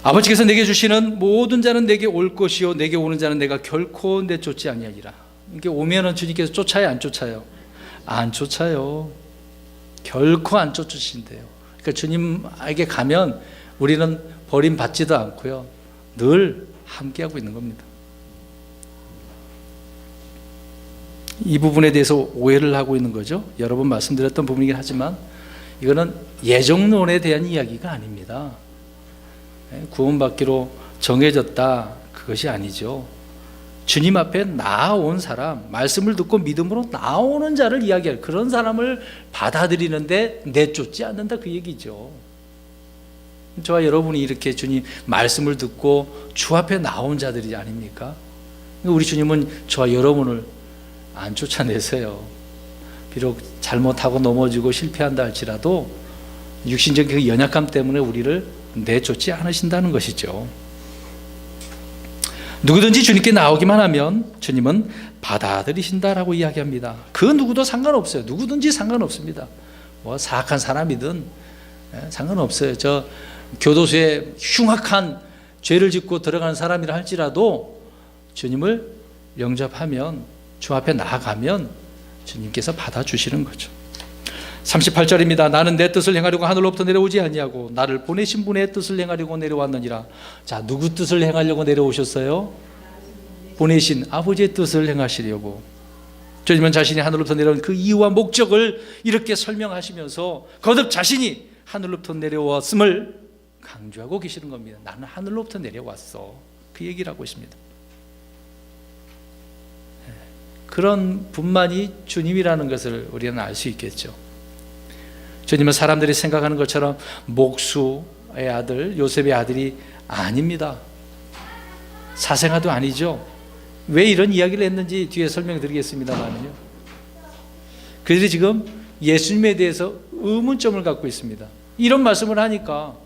아버지께서 내게 주시는 모든 자는 내게 올 것이요 내게 오는 자는 내가 결코 내쫓지 아니하리라. 이게 오면은 주님께서 쫓아요, 안 쫓아요? 안 쫓아요. 결코 안 쫓으신대요. 그러니까 주님에게 가면 우리는 버림받지도 않고요, 늘 함께하고 있는 겁니다. 이 부분에 대해서 오해를 하고 있는 거죠. 여러 번 말씀드렸던 부분이긴 하지만 이거는 예정론에 대한 이야기가 아닙니다. 구원받기로 정해졌다, 그것이 아니죠. 주님 앞에 나아온 사람, 말씀을 듣고 믿음으로 나오는 자를 이야기할, 그런 사람을 받아들이는데 내쫓지 않는다, 그 얘기죠. 저와 여러분이 이렇게 주님 말씀을 듣고 주 앞에 나온 자들이 아닙니까? 우리 주님은 저와 여러분을 안 쫓아내세요. 비록 잘못하고 넘어지고 실패한다 할지라도 육신적인 그 연약함 때문에 우리를 내쫓지 않으신다는 것이죠. 누구든지 주님께 나오기만 하면 주님은 받아들이신다라고 이야기합니다. 그 누구도 상관없어요. 누구든지 상관없습니다. 뭐 사악한 사람이든 상관없어요. 저 교도소에 흉악한 죄를 짓고 들어가는 사람이라 할지라도 주님을 영접하면, 주 앞에 나아가면 주님께서 받아주시는 거죠. 38절입니다. 나는 내 뜻을 행하려고 하늘로부터 내려오지 아니하고 나를 보내신 분의 뜻을 행하려고 내려왔느니라. 자, 누구 뜻을 행하려고 내려오셨어요? 보내신 아버지의 뜻을 행하시려고. 주님은 자신이 하늘로부터 내려온 그 이유와 목적을 이렇게 설명하시면서 거듭 자신이 하늘로부터 내려왔음을 강조하고 계시는 겁니다. 나는 하늘로부터 내려왔어, 그 얘기를 하고 있습니다. 그런 분만이 주님이라는 것을 우리는 알 수 있겠죠. 주님은 사람들이 생각하는 것처럼 목수의 아들, 요셉의 아들이 아닙니다. 사생아도 아니죠. 왜 이런 이야기를 했는지 뒤에 설명드리겠습니다만요, 그들이 지금 예수님에 대해서 의문점을 갖고 있습니다. 이런 말씀을 하니까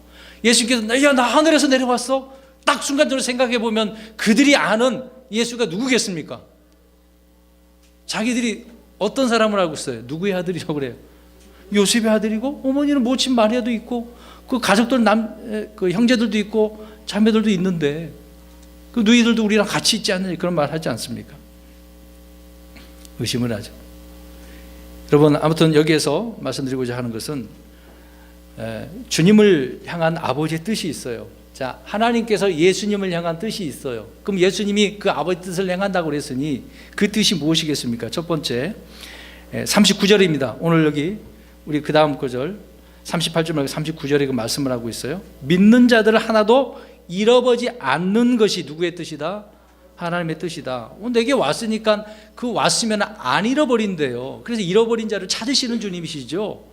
예수님께서 야, 나 하늘에서 내려왔어? 딱 순간적으로 생각해 보면 그들이 아는 예수가 누구겠습니까? 자기들이 어떤 사람을 알고 있어요? 누구의 아들이라고 그래요? 요셉의 아들이고, 어머니는 모친 마리아도 있고, 그 가족들 그 형제들도 있고 자매들도 있는데 그 너희들도 우리랑 같이 있지 않느냐, 그런 말 하지 않습니까? 의심을 하죠. 여러분, 아무튼 여기에서 말씀드리고자 하는 것은 주님을 향한 아버지의 뜻이 있어요. 자, 하나님께서 예수님을 향한 뜻이 있어요. 그럼 예수님이 그 아버지 뜻을 행한다고 그랬으니 그 뜻이 무엇이겠습니까? 첫 번째, 39절입니다. 오늘 여기 우리 그 다음 구절 38절 말고 39절에 그 말씀을 하고 있어요. 믿는 자들을 하나도 잃어버리지 않는 것이 누구의 뜻이다? 하나님의 뜻이다. 내게 왔으니까 그 왔으면 안 잃어버린대요. 그래서 잃어버린 자를 찾으시는 주님이시죠.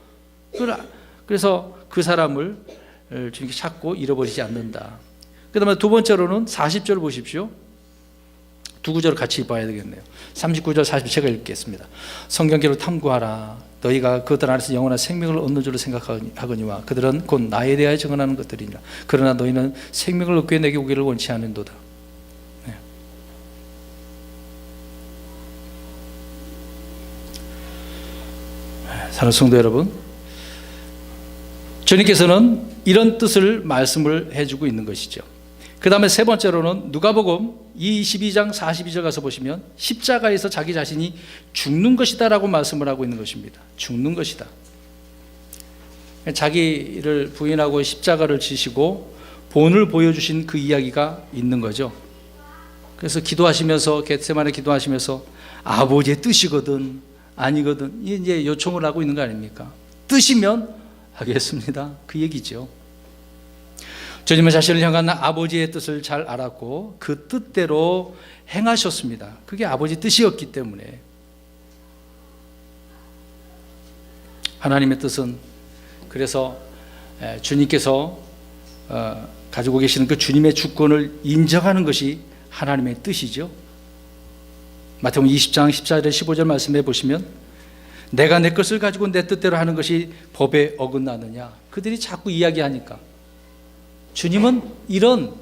그래서 그 사람을 주님께 찾고 잃어버리지 않는다. 그 다음에 두 번째로는 40절 보십시오. 두 구절을 같이 봐야 되겠네요. 39절 40절 제가 읽겠습니다. 성경계로 탐구하라. 너희가 그들 안에서 영원한 생명을 얻는 줄로 생각하거니와 그들은 곧 나에 대하여 증언하는 것들이니라. 그러나 너희는 생명을 얻기 위해 내게 오기를 원치 않는도다. 네. 사랑하는 성도 여러분, 주님께서는 이런 뜻을 말씀을 해주고 있는 것이죠. 그 다음에 세 번째로는 누가복음 22장 42절 가서 보시면 십자가에서 자기 자신이 죽는 것이다 라고 말씀을 하고 있는 것입니다. 죽는 것이다. 자기를 부인하고 십자가를 지시고 본을 보여주신 그 이야기가 있는 거죠. 그래서 기도하시면서, 겟세마네 기도하시면서 아버지의 뜻이거든 아니거든 이제 요청을 하고 있는 거 아닙니까? 뜻이면 하겠습니다, 그 얘기죠. 주님은 자신을 향한 아버지의 뜻을 잘 알았고 그 뜻대로 행하셨습니다. 그게 아버지 뜻이었기 때문에. 하나님의 뜻은 그래서 주님께서 가지고 계시는 그 주님의 주권을 인정하는 것이 하나님의 뜻이죠. 마태복음 20장 14절 15절 말씀해 보시면 내가 내 것을 가지고 내 뜻대로 하는 것이 법에 어긋나느냐, 그들이 자꾸 이야기하니까 주님은 이런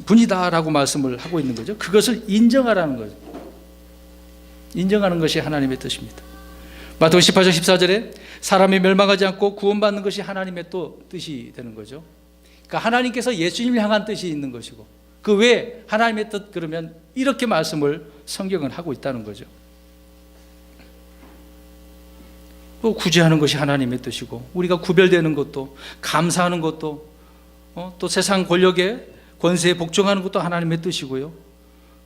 분이다라고 말씀을 하고 있는 거죠. 그것을 인정하라는 거죠. 인정하는 것이 하나님의 뜻입니다. 마태복음 18장 14절에 사람이 멸망하지 않고 구원받는 것이 하나님의 또 뜻이 되는 거죠. 그러니까 하나님께서 예수님을 향한 뜻이 있는 것이고 그 외에 하나님의 뜻, 그러면 이렇게 말씀을 성경은 하고 있다는 거죠. 또 구제하는 것이 하나님의 뜻이고, 우리가 구별되는 것도, 감사하는 것도, 또 세상 권력의 권세에 복종하는 것도 하나님의 뜻이고요,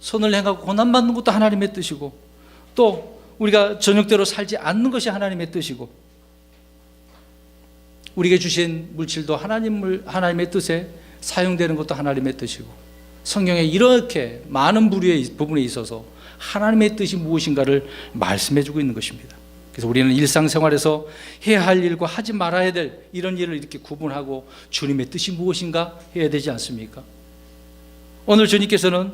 선을 행하고 고난받는 것도 하나님의 뜻이고, 또 우리가 전역대로 살지 않는 것이 하나님의 뜻이고, 우리에게 주신 물질도 하나님의 뜻에 사용되는 것도 하나님의 뜻이고, 성경에 이렇게 많은 부분에 있어서 하나님의 뜻이 무엇인가를 말씀해주고 있는 것입니다. 그래서 우리는 일상생활에서 해야 할 일과 하지 말아야 될 이런 일을 이렇게 구분하고 주님의 뜻이 무엇인가 해야 되지 않습니까? 오늘 주님께서는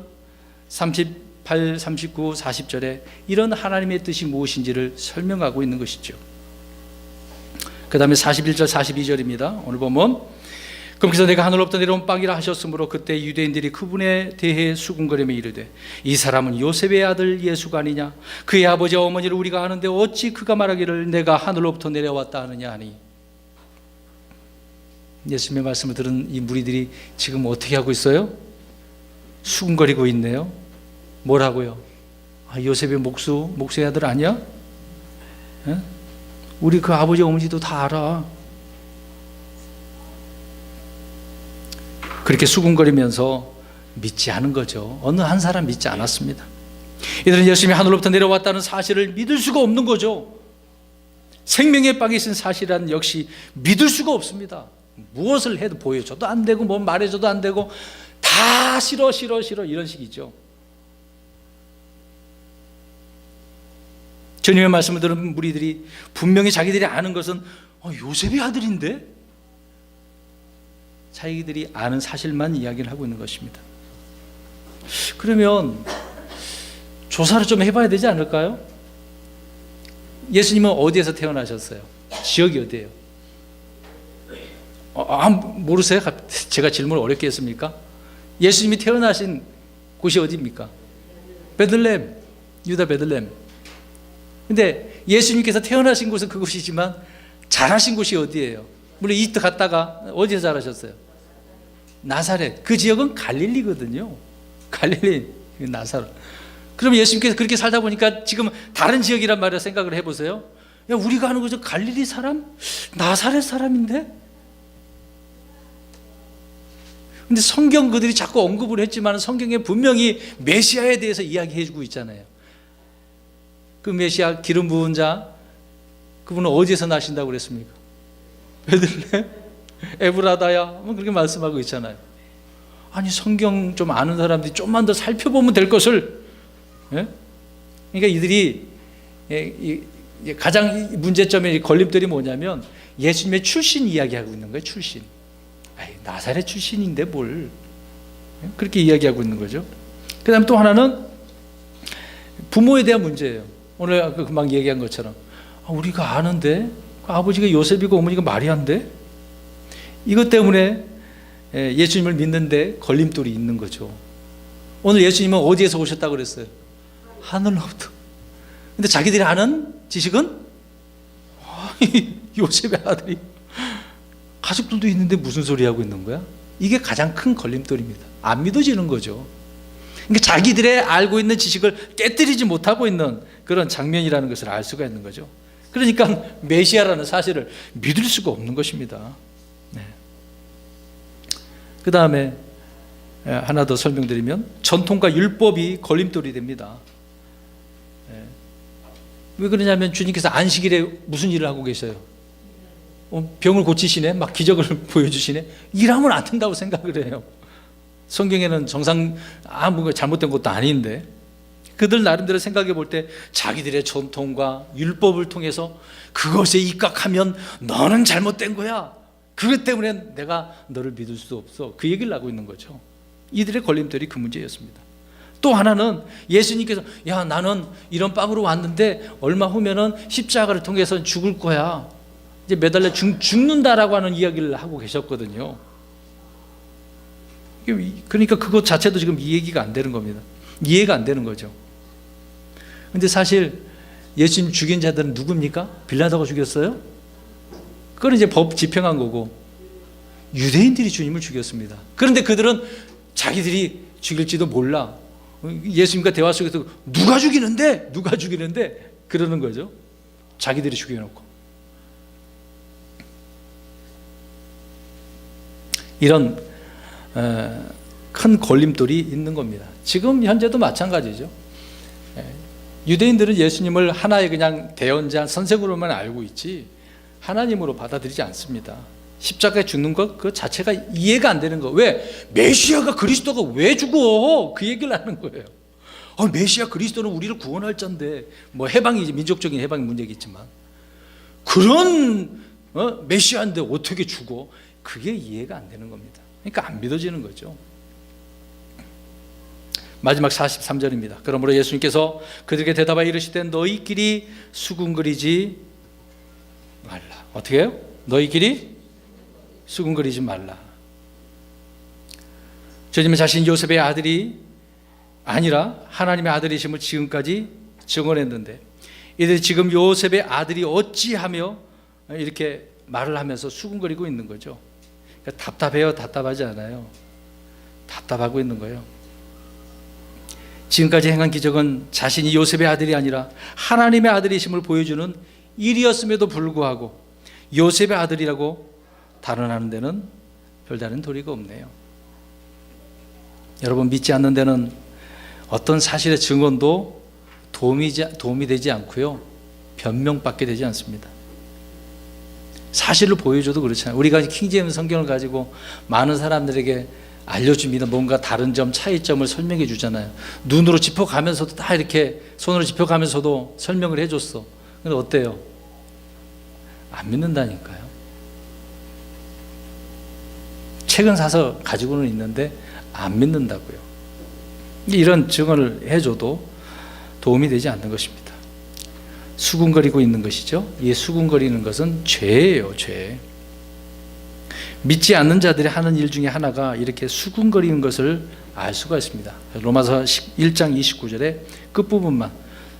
38, 39, 40절에 이런 하나님의 뜻이 무엇인지를 설명하고 있는 것이죠. 그 다음에 41절, 42절입니다. 오늘 보면, 그러면서 내가 하늘로부터 내려온 빵이라 하셨으므로 그때 유대인들이 그분에 대해 수군거리며 이르되 이 사람은 요셉의 아들 예수가 아니냐? 그의 아버지와 어머니를 우리가 아는데 어찌 그가 말하기를 내가 하늘로부터 내려왔다 하느냐 하니. 예수님의 말씀을 들은 이 무리들이 지금 어떻게 하고 있어요? 수군거리고 있네요. 뭐라고요? 요셉의 목수의 아들 아니야? 에? 우리 그 아버지 어머니도 다 알아. 그렇게 수군거리면서 믿지 않은 거죠. 어느 한 사람 믿지 않았습니다. 이들은 예수님이 하늘로부터 내려왔다는 사실을 믿을 수가 없는 거죠. 생명의 빵이 있는 사실은 역시 믿을 수가 없습니다. 무엇을 해도 보여줘도 안 되고 뭐 말해줘도 안 되고 다 싫어 이런 식이죠. 주님의 말씀을 들은 무리들이 분명히 자기들이 아는 것은 요셉의 아들인데, 자기들이 아는 사실만 이야기를 하고 있는 것입니다. 그러면 조사를 좀 해봐야 되지 않을까요? 예수님은 어디에서 태어나셨어요? 지역이 어디예요? 모르세요? 제가 질문을 어렵게 했습니까? 예수님이 태어나신 곳이 어디입니까? 베들레헴, 유다 베들레헴. 근데 예수님께서 태어나신 곳은 그곳이지만 자라신 곳이 어디예요? 물론 이집트 갔다가 어디서 자라셨어요? 나사렛. 그 지역은 갈릴리거든요. 갈릴리, 나사렛. 그럼 예수님께서 그렇게 살다 보니까 지금 다른 지역이란 말이라 생각을 해보세요. 야, 우리가 아는 거죠. 갈릴리 사람? 나사렛 사람인데? 근데 성경 그들이 자꾸 언급을 했지만 성경에 분명히 메시아에 대해서 이야기해주고 있잖아요. 그 메시아 기름 부은 자, 그분은 어디에서 나신다고 그랬습니까? 베들레헴, 에브라다야, 뭐 그렇게 말씀하고 있잖아요. 아니, 성경 좀 아는 사람들이 좀만 더 살펴보면 될 것을, 예? 그러니까 이들이 가장 문제점의 걸림돌이 뭐냐면 예수님의 출신 이야기하고 있는 거예요. 출신. 나사렛 출신인데 뭘, 그렇게 이야기하고 있는 거죠. 그 다음 또 하나는 부모에 대한 문제예요. 오늘 금방 얘기한 것처럼 우리가 아는데 아버지가 요셉이고 어머니가 마리아인데, 이것 때문에 예수님을 믿는데 걸림돌이 있는 거죠. 오늘 예수님은 어디에서 오셨다고 그랬어요? 하늘로부터. 근데 자기들이 아는 지식은 요셉의 아들이, 가족들도 있는데 무슨 소리 하고 있는 거야? 이게 가장 큰 걸림돌입니다. 안 믿어지는 거죠. 그러니까 자기들의 알고 있는 지식을 깨뜨리지 못하고 있는 그런 장면이라는 것을 알 수가 있는 거죠. 그러니까 메시아라는 사실을 믿을 수가 없는 것입니다. 네. 그 다음에 하나 더 설명드리면 전통과 율법이 걸림돌이 됩니다. 네. 왜 그러냐면 주님께서 안식일에 무슨 일을 하고 계셔요? 병을 고치시네, 막 기적을 보여주시네. 일하면 안 된다고 생각을 해요. 성경에는 정상 아무것도 잘못된 것도 아닌데, 그들 나름대로 생각해 볼 때 자기들의 전통과 율법을 통해서 그것에 입각하면 너는 잘못된 거야, 그것 때문에 내가 너를 믿을 수 없어, 그 얘기를 하고 있는 거죠. 이들의 걸림돌이 그 문제였습니다. 또 하나는 예수님께서 야, 나는 이런 빵으로 왔는데 얼마 후면은 십자가를 통해서 죽을 거야, 이제 매달려 죽는다라고 하는 이야기를 하고 계셨거든요. 그러니까 그것 자체도 지금 이 얘기가 안 되는 겁니다. 이해가 안 되는 거죠. 근데 사실 예수님 죽인 자들은 누굽니까? 빌라도가 죽였어요? 그건 이제 법 집행한 거고, 유대인들이 주님을 죽였습니다. 그런데 그들은 자기들이 죽일지도 몰라. 예수님과 대화 속에서 누가 죽이는데 그러는 거죠. 자기들이 죽여놓고. 이런 큰 걸림돌이 있는 겁니다. 지금 현재도 마찬가지죠. 유대인들은 예수님을 하나의 그냥 대언자 선생으로만 알고 있지 하나님으로 받아들이지 않습니다. 십자가에 죽는 것 그 자체가 이해가 안 되는 거. 왜? 메시아가 그리스도가 왜 죽어? 그 얘기를 하는 거예요. 메시아 그리스도는 우리를 구원할 자인데 뭐 해방이지, 민족적인 해방이 문제겠지만 그런 메시아인데 어떻게 죽어? 그게 이해가 안 되는 겁니다. 그러니까 안 믿어지는 거죠. 마지막 43절입니다. 그러므로 예수님께서 그들에게 대답하여 이르시되 너희끼리 수군거리지 말라. 어떻게 해요? 너희끼리 수군거리지 말라. 주님은 자신 요셉의 아들이 아니라 하나님의 아들이심을 지금까지 증언했는데 이들이 지금 요셉의 아들이 어찌하며 이렇게 말을 하면서 수군거리고 있는 거죠. 그러니까 답답해요? 답답하지 않아요? 답답하고 있는 거예요. 지금까지 행한 기적은 자신이 요셉의 아들이 아니라 하나님의 아들이심을 보여주는 일이었음에도 불구하고 요셉의 아들이라고 단언하는 데는 별다른 도리가 없네요. 여러분, 믿지 않는 데는 어떤 사실의 증언도 도움이 되지 않고요, 변명밖에 되지 않습니다. 사실을 보여줘도 그렇잖아요. 우리가 킹제임스 성경을 가지고 많은 사람들에게 알려줍니다. 뭔가 다른 점, 차이점을 설명해 주잖아요. 눈으로 짚어가면서도 다 이렇게 손으로 짚어가면서도 설명을 해줬어. 근데 어때요? 안 믿는다니까요. 책은 사서 가지고는 있는데 안 믿는다고요. 이런 증언을 해줘도 도움이 되지 않는 것입니다. 수군거리고 있는 것이죠. 이 수군거리는 것은 죄예요, 죄. 믿지 않는 자들이 하는 일 중에 하나가 이렇게 수군거리는 것을 알 수가 있습니다. 로마서 1장 29절에 끝부분만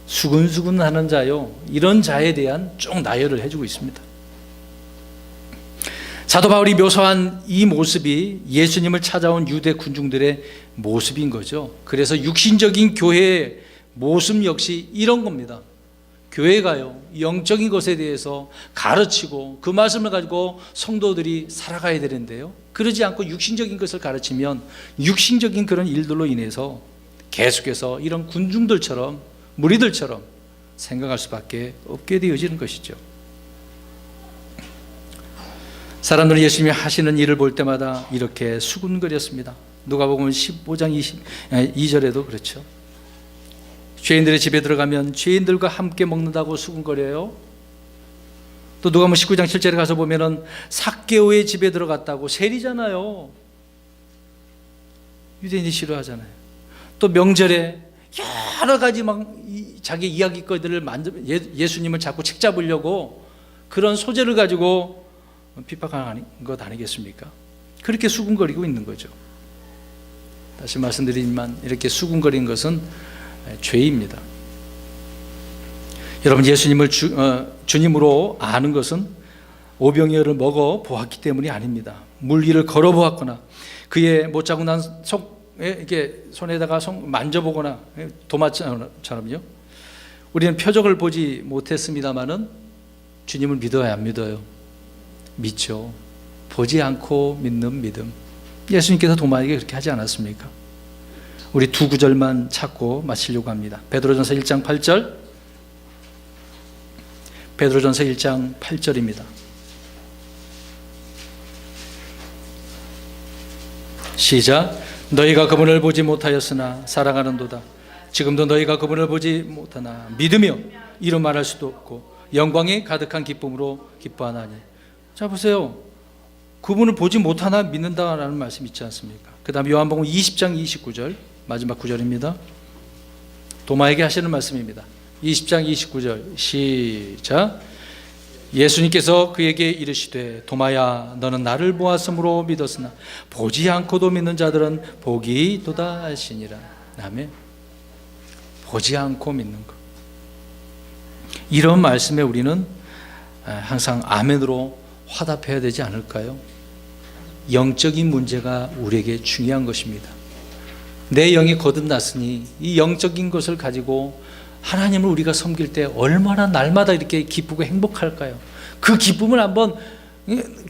수근수근 하는 자요, 이런 자에 대한 쭉 나열을 해주고 있습니다. 사도 바울이 묘사한 이 모습이 예수님을 찾아온 유대 군중들의 모습인 거죠. 그래서 육신적인 교회의 모습 역시 이런 겁니다. 교회가요, 영적인 것에 대해서 가르치고 그 말씀을 가지고 성도들이 살아가야 되는데요, 그러지 않고 육신적인 것을 가르치면 육신적인 그런 일들로 인해서 계속해서 이런 군중들처럼, 무리들처럼 생각할 수밖에 없게 되어지는 것이죠. 사람들은 예수님이 하시는 일을 볼 때마다 이렇게 수군거렸습니다. 누가복음 15장 2절에도 그렇죠. 죄인들의 집에 들어가면 죄인들과 함께 먹는다고 수군거려요. 또 누가복음 19장 7절에 가서 보면은 삭개오의 집에 들어갔다고, 세리잖아요. 유대인이 싫어하잖아요. 또 명절에 여러 가지 막 자기 이야기거리들을 예수님을 자꾸 책 잡으려고 그런 소재를 가지고 핍박하는 것 아니겠습니까? 그렇게 수군거리고 있는 거죠. 다시 말씀드리지만 이렇게 수군거리는 것은 죄입니다. 여러분, 예수님을 주님으로 아는 것은 오병이어를 먹어 보았기 때문이 아닙니다. 물 위를 걸어 보았거나 그의 못 자고 난 이렇게 손에다가 만져보거나 도마처럼요. 우리는 표적을 보지 못했습니다만은 주님을 믿어야 안 믿어요? 믿죠. 보지 않고 믿는 믿음. 예수님께서 도마에게 그렇게 하지 않았습니까? 우리 두 구절만 찾고 마치려고 합니다. 베드로전서 1장 8절. 베드로전서 1장 8절입니다. 시작. 너희가 그분을 보지 못하였으나 사랑하는도다. 지금도 너희가 그분을 보지 못하나 믿으며 이루 말할 수도 없고 영광이 가득한 기쁨으로 기뻐하나니. 자, 보세요. 그분을 보지 못하나 믿는다라는 말씀 있지 않습니까? 그 다음 요한복음 20장 29절, 마지막 구절입니다. 도마에게 하시는 말씀입니다. 20장 29절 시작. 예수님께서 그에게 이르시되 도마야, 너는 나를 보았으므로 믿었으나 보지 않고도 믿는 자들은 복이 있도다 하시니라. 아멘. 보지 않고 믿는 것, 이런 말씀에 우리는 항상 아멘으로 화답해야 되지 않을까요? 영적인 문제가 우리에게 중요한 것입니다. 내 영이 거듭났으니 이 영적인 것을 가지고 하나님을 우리가 섬길 때 얼마나 날마다 이렇게 기쁘고 행복할까요? 그 기쁨을 한번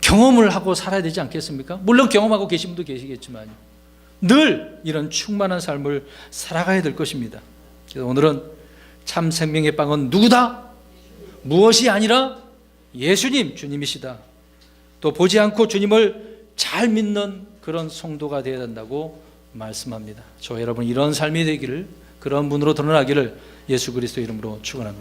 경험을 하고 살아야 되지 않겠습니까? 물론 경험하고 계신 분도 계시겠지만요. 늘 이런 충만한 삶을 살아가야 될 것입니다. 그래서 오늘은 참 생명의 빵은 누구다? 무엇이 아니라 예수님, 주님이시다. 또 보지 않고 주님을 잘 믿는 그런 성도가 되어야 된다고 말씀합니다. 저 여러분 이런 삶이 되기를, 그런 분으로 드러나기를 예수 그리스도 이름으로 축원합니다.